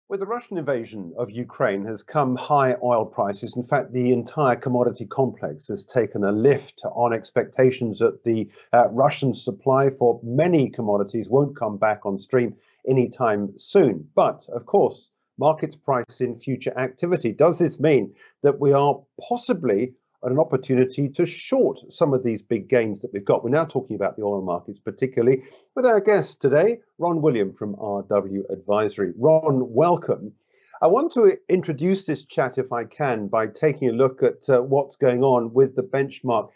With the Russian invasion of Ukraine has come high oil prices. In fact, the entire commodity complex has taken a lift on expectations that the Russian supply for many commodities won't come back on stream anytime soon. But of course, markets price in future activity. Does this mean that we are possibly at an opportunity to short some of these big gains that we've got? We're now talking about the oil markets, particularly with our guest today, Ron William from RW Advisory. Ron, welcome. I want to introduce this chat, if I can, by taking a look at what's going on with the benchmark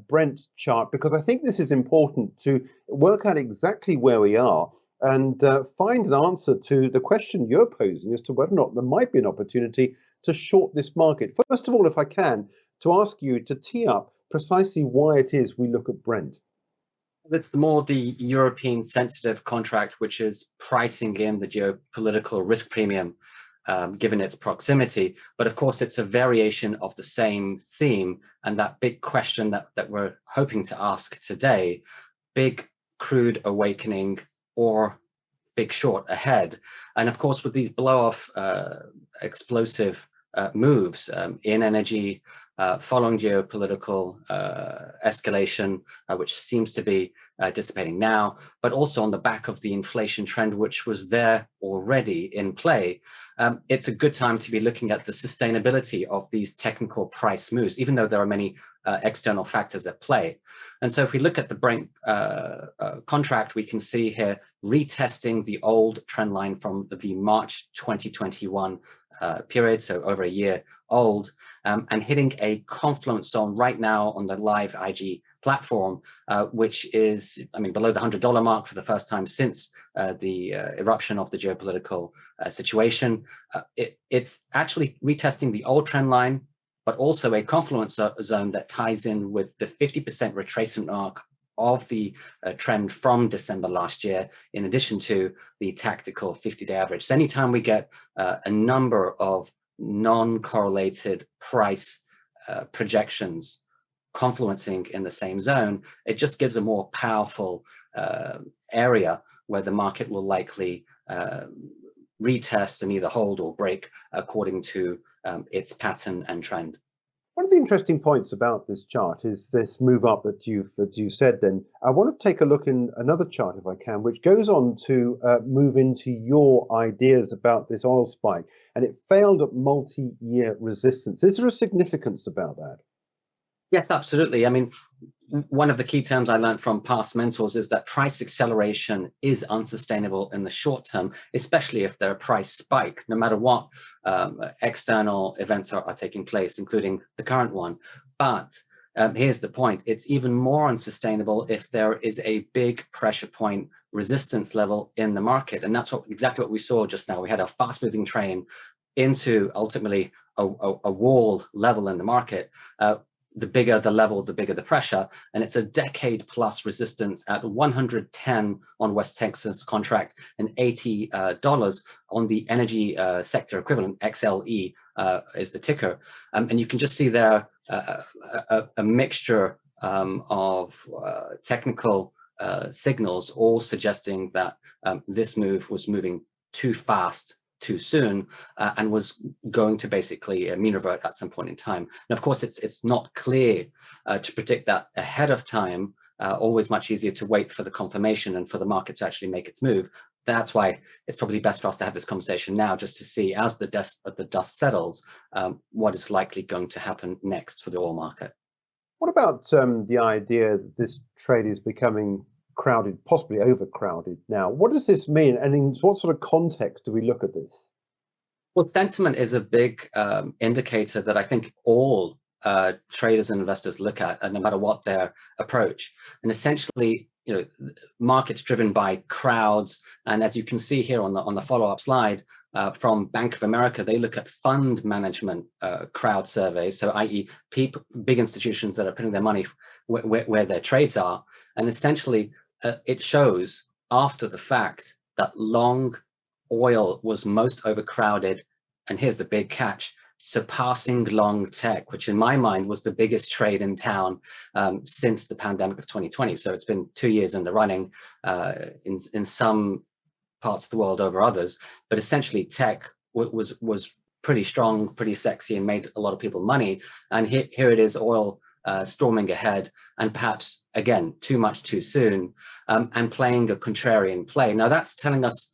Brent chart, because I think this is important to work out exactly where we are and find an answer to the question you're posing as to whether or not there might be an opportunity to short this market. First of all, if I can, to ask you to tee up precisely why it is we look at Brent. It's more the European sensitive contract, which is pricing in the geopolitical risk premium, given its proximity. But of course, it's a variation of the same theme. And that big question that we're hoping to ask today, big crude awakening or big short ahead. And of course, with these blow-off explosive moves in energy, following geopolitical escalation, which seems to be dissipating now, but also on the back of the inflation trend, which was there already in play, it's a good time to be looking at the sustainability of these technical price moves, even though there are many external factors at play. And so if we look at the Brent contract, we can see here retesting the old trend line from the March 2021 period, so over a year old, and hitting a confluence zone right now on the live IG platform, which is, below the $100 mark for the first time since the eruption of the geopolitical situation. It's actually retesting the old trend line, but also a confluence zone that ties in with the 50% retracement arc of the trend from December last year, in addition to the tactical 50-day average. So anytime we get a number of non-correlated price projections confluencing in the same zone, it just gives a more powerful area where the market will likely retest and either hold or break according to its pattern and trend. One of the interesting points about this chart is this move up that you said. Then I want to take a look in another chart, if I can, which goes on to move into your ideas about this oil spike, and it failed at multi-year resistance. Is there a significance about that? Yes, absolutely. One of the key terms I learned from past mentors is that price acceleration is unsustainable in the short term, especially if there are price spike, no matter what external events are taking place, including the current one. But here's the point. It's even more unsustainable if there is a big pressure point resistance level in the market. And that's exactly what we saw just now. We had a fast moving train into ultimately a wall level in the market. The bigger the level, the bigger the pressure. And it's a decade plus resistance at 110 on West Texas contract and $80 on the energy sector equivalent. XLE is the ticker. And you can just see there a mixture of technical signals, all suggesting that this move was moving too fast too soon and was going to basically mean revert at some point in time. And of course, it's not clear to predict that ahead of time. Always much easier to wait for the confirmation and for the market to actually make its move. That's why it's probably best for us to have this conversation now, just to see as the dust settles, what is likely going to happen next for the oil market. What about the idea that this trade is becoming crowded, possibly overcrowded now? What does this mean, and in what sort of context do we look at this? Well, sentiment is a big indicator that I think all traders and investors look at, no matter what their approach. And essentially, markets driven by crowds. And as you can see here on the follow-up slide from Bank of America, they look at fund management crowd surveys, so i.e. big institutions that are putting their money where their trades are. And essentially, it shows after the fact that long oil was most overcrowded, and here's the big catch, surpassing long tech, which in my mind was the biggest trade in town since the pandemic of 2020. So it's been 2 years in the running. In some parts of the world over others, but essentially tech was pretty strong, pretty sexy, and made a lot of people money. And here it is, oil storming ahead, and perhaps again too much too soon, and playing a contrarian play. Now that's telling us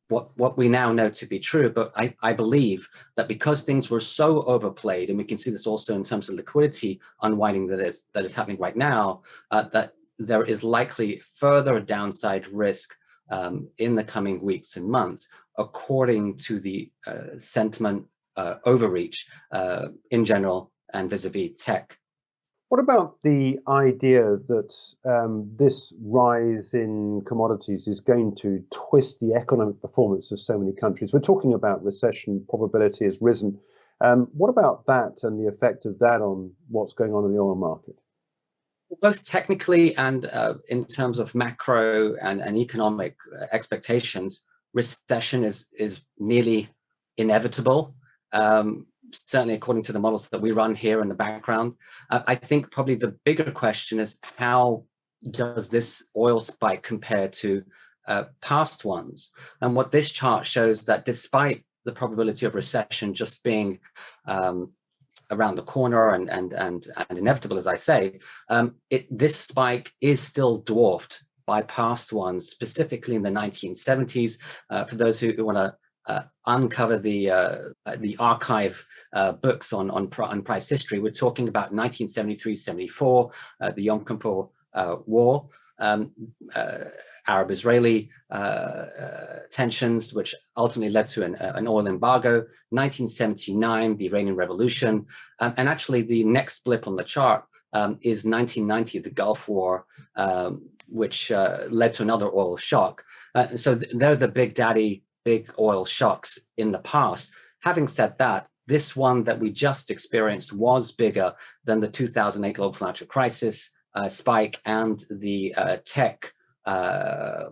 what we now know to be true, but I believe that because things were so overplayed, and we can see this also in terms of liquidity unwinding that is happening right now, that there is likely further downside risk in the coming weeks and months, according to the sentiment overreach in general and vis-a-vis tech. What about the idea that this rise in commodities is going to twist the economic performance of so many countries? We're talking about recession probability has risen. What about that and the effect of that on what's going on in the oil market? Both technically and in terms of macro and economic expectations, recession is nearly inevitable. Certainly according to the models that we run here in the background. I think probably the bigger question is, how does this oil spike compare to past ones? And what this chart shows, that despite the probability of recession just being around the corner and inevitable, as I say, this spike is still dwarfed by past ones, specifically in the 1970s. For those who want to uncover the archive books on price history, we're talking about 1973-74, the Yom Kippur War, Arab-Israeli tensions, which ultimately led to an oil embargo, 1979, the Iranian Revolution, and actually the next blip on the chart is 1990, the Gulf War, which led to another oil shock. So they're the big oil shocks in the past. Having said that, this one that we just experienced was bigger than the 2008 global financial crisis spike and the tech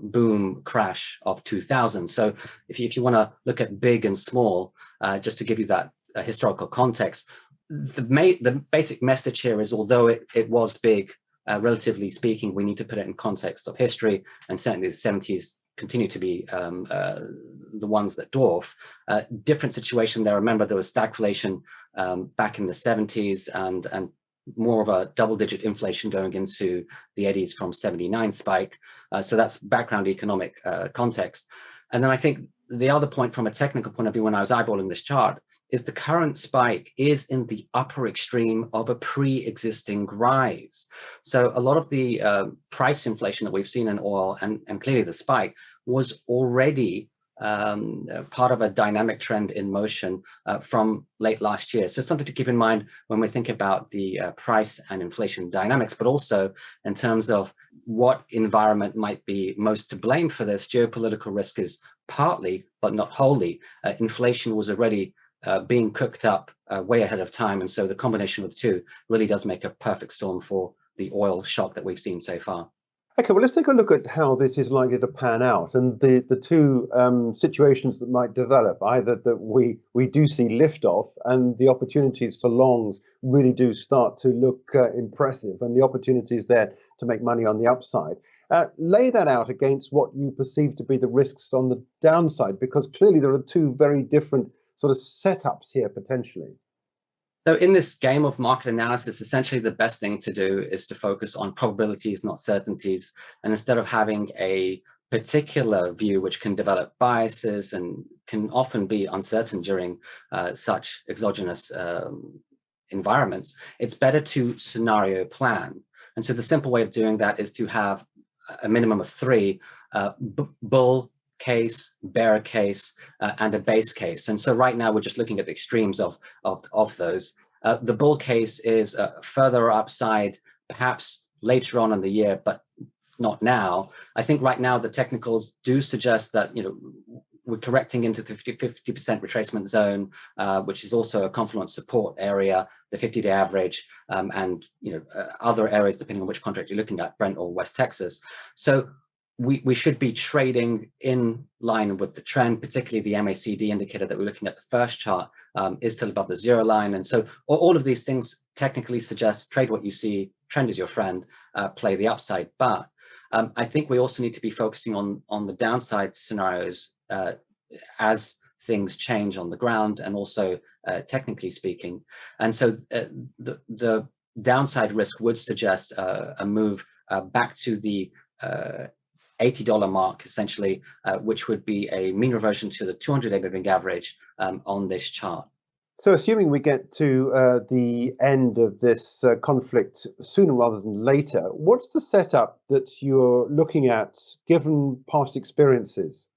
boom crash of 2000. So if you want to look at big and small, just to give you that historical context, the basic message here is, although it was big, relatively speaking, we need to put it in context of history, and certainly the 70s continue to be the ones that dwarf. Different situation there. Remember, there was stagflation back in the 70s and more of a double-digit inflation going into the 80s from 79 spike. So that's background economic context. And then I think the other point from a technical point of view, when I was eyeballing this chart, is the current spike is in the upper extreme of a pre-existing rise. So a lot of the price inflation that we've seen in oil, and clearly the spike, was already part of a dynamic trend in motion from late last year. So something to keep in mind when we think about the price and inflation dynamics, but also in terms of what environment might be most to blame for this. Geopolitical risk is partly, but not wholly. Inflation was already being cooked up way ahead of time. And so the combination of the two really does make a perfect storm for the oil shock that we've seen so far. Okay, well, let's take a look at how this is likely to pan out, and the two situations that might develop, either that we do see liftoff and the opportunities for longs really do start to look impressive, and the opportunities there to make money on the upside. Lay that out against what you perceive to be the risks on the downside, because clearly there are two very different sort of setups here potentially. So in this game of market analysis, essentially the best thing to do is to focus on probabilities, not certainties. And instead of having a particular view, which can develop biases and can often be uncertain during such exogenous environments, it's better to scenario plan. And so the simple way of doing that is to have a minimum of three: bull case, bear case, and a base case. And so right now we're just looking at the extremes of those. The bull case is further upside, perhaps later on in the year, but not now. I think right now the technicals do suggest that, you know, we're correcting into the 50% retracement zone, which is also a confluence support area, the 50-day average, and other areas depending on which contract you're looking at, Brent or West Texas. So we should be trading in line with the trend, particularly the MACD indicator that we're looking at the first chart is still above the zero line. And so all of these things technically suggest trade what you see, trend is your friend, play the upside. But I think we also need to be focusing on the downside scenarios as things change on the ground, and also technically speaking. And so the downside risk would suggest a move back to the $80 mark, essentially, which would be a mean reversion to the 200-day moving average on this chart. So assuming we get to the end of this conflict sooner rather than later, what's the setup that you're looking at given past experiences?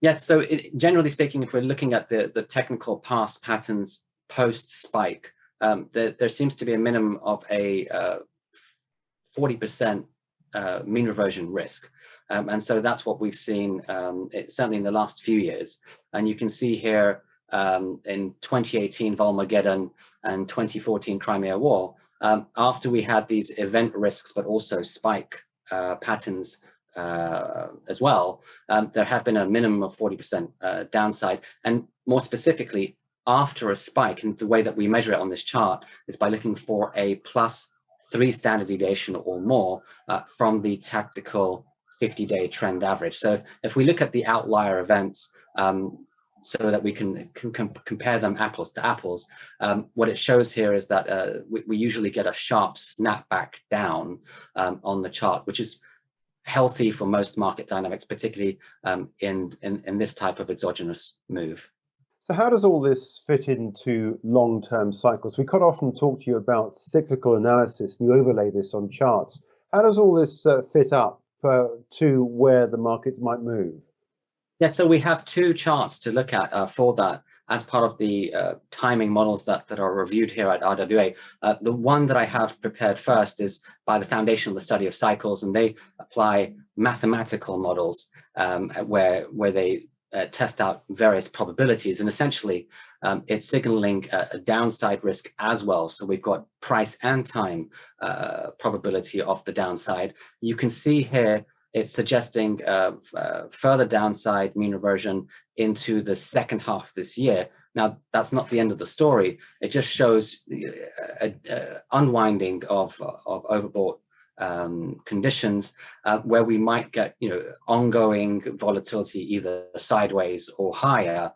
Yes, so generally speaking, if we're looking at the technical past patterns post-spike, there seems to be a minimum of a 40% mean reversion risk. And so that's what we've seen, certainly in the last few years. And you can see here in 2018 Volmageddon and 2014 Crimea War, after we had these event risks, but also spike patterns as well, there have been a minimum of 40% downside. And more specifically, after a spike, and the way that we measure it on this chart is by looking for a +3 standard deviation or more from the tactical 50-day trend average. So if we look at the outlier events, so that we can compare them apples to apples, what it shows here is that we usually get a sharp snapback down on the chart, which is healthy for most market dynamics, particularly in this type of exogenous move. So how does all this fit into long-term cycles? We quite often talk to you about cyclical analysis, and you overlay this on charts. How does all this fit up to where the market might move? Yeah, so we have two charts to look at for that as part of the timing models that are reviewed here at RWA. The one that I have prepared first is by the Foundation of the Study of Cycles, and they apply mathematical models where they test out various probabilities, and essentially it's signaling a downside risk as well. So we've got price and time probability of the downside. You can see here it's suggesting further downside mean reversion into the second half of this year. Now, that's not the end of the story. It just shows unwinding of overbought conditions where we might get ongoing volatility either sideways or higher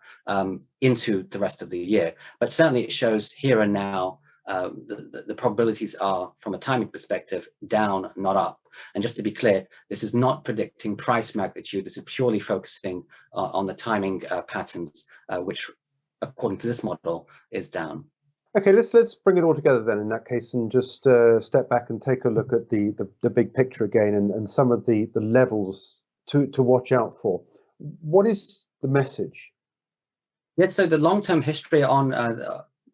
into the rest of the year. But certainly it shows here and now the probabilities are, from a timing perspective, down, not up. And just to be clear, this is not predicting price magnitude. This is purely focusing on the timing patterns, which, according to this model, is down. Okay, let's bring it all together then in that case, and just step back and take a look at the big picture again, and some of the levels to watch out for. What is the message? Yes, so the long-term history on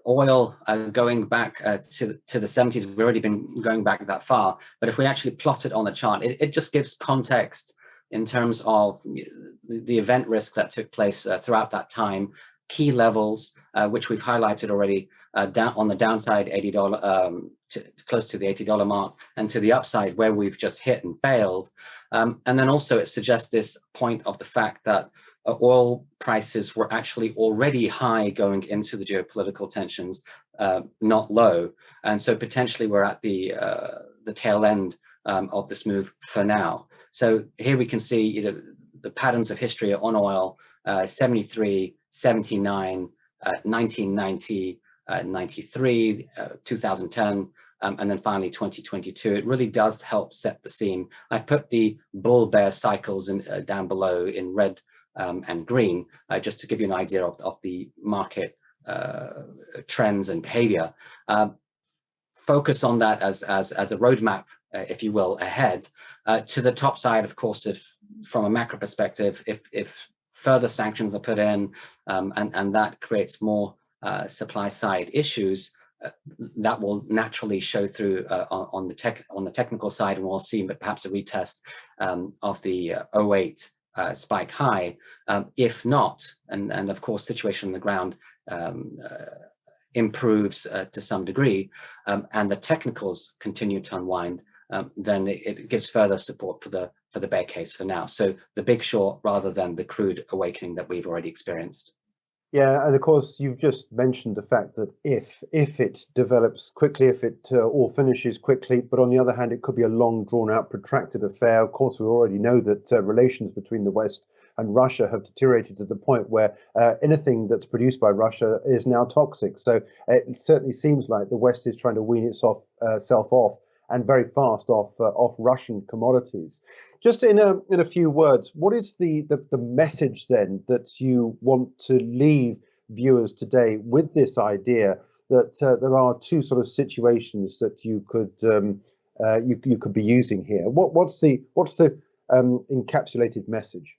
oil going back to the 70s, we've already been going back that far, but if we actually plot it on the chart, it just gives context in terms of the event risk that took place throughout that time, key levels, which we've highlighted already, down on the downside, $80 close to the $80 mark, and to the upside where we've just hit and failed. And then also it suggests this point of the fact that oil prices were actually already high going into the geopolitical tensions, not low. And so potentially we're at the tail end of this move for now. So here we can see the patterns of history on oil, 73, 79, 1990, 93, 2010, and then finally 2022. It really does help set the scene. I put the bull-bear cycles down below in red and green, just to give you an idea of the market trends and behavior. Focus on that as a roadmap, if you will, ahead. To the top side, of course, if from a macro perspective, if further sanctions are put in and that creates more supply side issues, that will naturally show through on the technical side, and we'll see perhaps a retest of the 08 spike high. If not, and of course situation on the ground improves to some degree, and the technicals continue to unwind, then it gives further support for the bear case for now. So the big short rather than the crude awakening that we've already experienced. Yeah, and of course, you've just mentioned the fact that if it develops quickly, if it all finishes quickly, but on the other hand, it could be a long, drawn-out, protracted affair. Of course, we already know that relations between the West and Russia have deteriorated to the point where anything that's produced by Russia is now toxic. So it certainly seems like the West is trying to wean itself off, and very fast, off Russian commodities. Just in a few words, what is the message then that you want to leave viewers today with this idea that there are two sort of situations that you could you could be using here? What's the encapsulated message?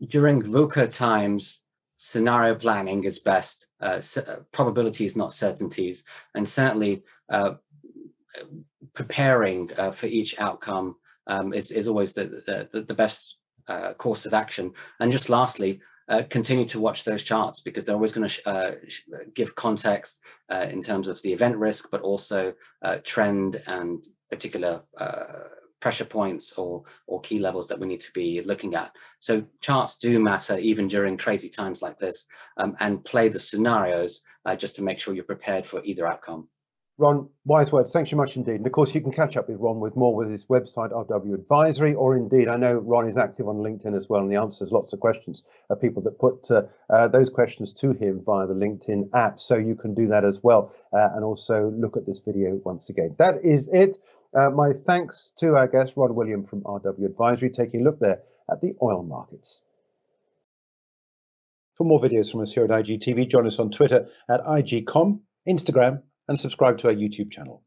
During VUCA times, scenario planning is best. Probabilities, not certainties, and certainly preparing for each outcome is always the best course of action. And just lastly, continue to watch those charts, because they're always going to give context in terms of the event risk, but also trend and particular pressure points or key levels that we need to be looking at. So charts do matter even during crazy times like this, and play the scenarios just to make sure you're prepared for either outcome. Ron, wise words. Thanks so much indeed. And of course, you can catch up with Ron with his website, RW Advisory, or indeed, I know Ron is active on LinkedIn as well, and he answers lots of questions of people that put those questions to him via the LinkedIn app. So you can do that as well, and also look at this video once again. That is it. My thanks to our guest, Ron William from RW Advisory, taking a look there at the oil markets. For more videos from us here at IGTV, join us on Twitter at IGCom, Instagram, and subscribe to our YouTube channel.